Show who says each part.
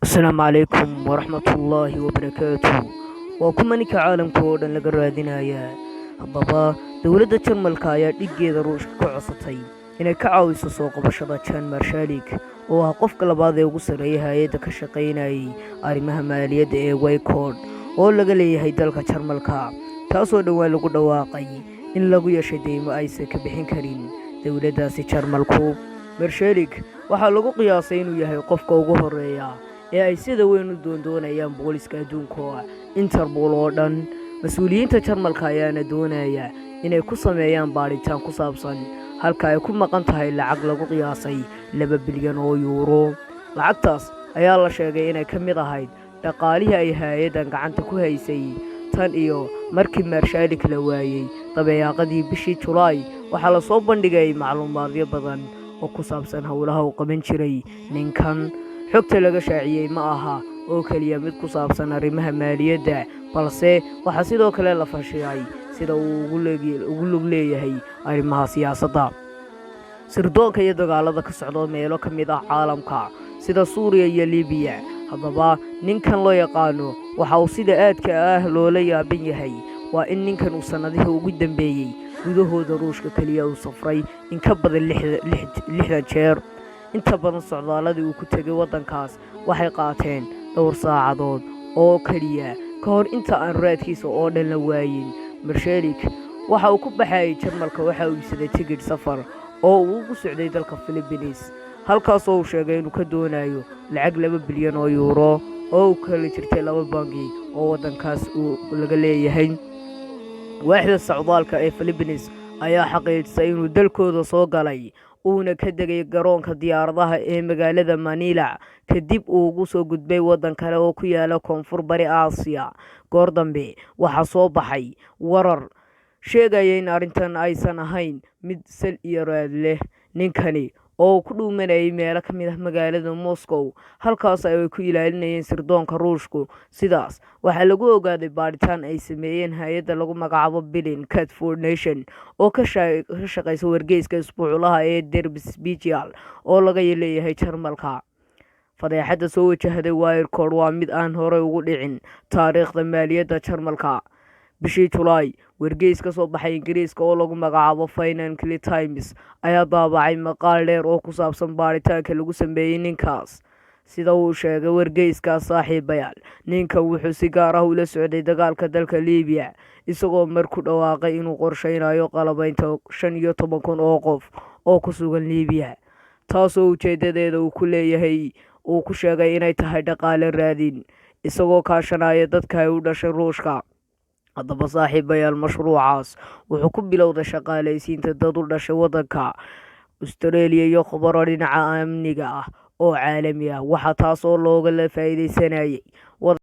Speaker 1: السلام عليكم ورحمة الله وبركاته وكمانك عالم كودن laga raadinaya haddaba dowladda Jarmalka ayaa dhigeeda Ruushka ku codsatay inay ka caawiso soo qabashada Jan Marshalik oo ah qofka labaad ee ugu sareeya hay'adda ka shaqeynayay arrimaha maaliyadda ee Wyckoff oo laga leeyahay dalka Jarmalka taasoo dhawaan lagu dhawaaqay in lagu yeeshay deymo aysan ka bixin karin dowladdaasi Jarmalku. Marshalik waxaa lagu qiyaasay inuu yahay qofka ugu horeeya ee ay sida weyn u doonayaan booliska adduunka Interpol oo dhan. Mas'uuliyiinta Jarmalka ayaana doonaya inay ku sameeyaan baaritaan ku saabsan halka ay ku maqan tahay lacag lagu qiyaasay 2 bilyan oo euro. Lacagtaas ayaa la sheegay inay ka mid ahayd dhaqaalihii ay hay'addan gacanta ku haysay tan iyo markii Marshalik la waayay dabeeqadii bishii July. Waxaa la soo bandhigay macluumaadyo badan oo ku saabsan hawlaha uu qaban jiray ninkan. xogta laga shaaciyay ma aha oo kaliya mid ku saabsan arrimaha maaliyadda, balse waxa sidoo kale la fashiyay sida uu ugu lug leeyahay arrimaha siyaasadda, sirdoonka iyo dagaalada ka socda meelo ka mid ah caalamka sida Suuriya iyo Liibiya. Haddaba ninkan loo yaqaano waxa uu sida aadka ah loola yaaban yahay waa in ninkan uu sanadihii ugu dambeeyay gudahooda Ruushka kaliya uu safray in ka badan 60 jeer. inta badan socdaaladii uu ku tagay waddankaas waxay qaateen dhowr saacadood oo kaliya ka hor inta aan raadkiisa oo dhan la waayin. Marshalik waxa uu ku baxay Jarmalka waxa uu iibsaday tigidh safar oo uu ugu socday dalka Philippines, halkaas oo uu sheegay inuu ka doonayo lacag 2 bilyan oo euro oo uu kala jirtay 2 bangi oo waddankaas laga leeyahay. waaxda socdaalka ee Philippines ayaa xaqiijisay inuu dalkooda soo galay uuna ka degay garoonka diyaaradaha ee magaalada Manila kadib uu ugu soo gudbay waddan kale oo ku yaala koonfur bari Aasiya. goor dambe waxaa soo baxay warar sheegaya in arrintan aysan ahayn mid sal iyo raad leh. ninkani oo ku dhuumanayay meelo ka mid ah magaalada Moscow, halkaas ay ku ilaalinayeen sirdoonka Ruushku. Sidaas waxaa lagu ogaaday baaritaan ay sameeyeen hay'adda lagu magacaabo Berlin Cat Foundation oo ka shaqeysa wargeyska isbuuclaha ee Der Spiegel oo laga leeyahay Jarmalka. fadeexadda soo wajahday Wyckoff waa mid aan horey ugu dhicin taariikhda maaliyadda Jarmalka. bishii July, wargeys ka soo baxay Ingiriiska oo lagu magacaabo Financial Times ayaa daabacay maqaal dheer oo ku saabsan baaritaanka lagu sameeyay ninkaas. Sida uu sheegay wargeyska, saaxiibayaal, ninkan wuxuu si gaar ah ula socday dagaalka dalka Liibiya, isagoo markuu dhawaaqay inuu qorsheynayo qalabaynta 15,000 oo qof oo ku sugan Liibiya, taasoo ujeedadeeda uu ku sheegay inay tahay dhaqaale raadin, isagoo kaashanaya dadka ay u dhashay Ruushka. haddaba saaxiibayaal, mashruucaas wuxuu ku bilowday shaqaalaysiinta dad u dhashay waddanka Australia iyo khubaro dhinaca amniga ah oo caalami ah, waxa taas oo looga faa'iideysanayay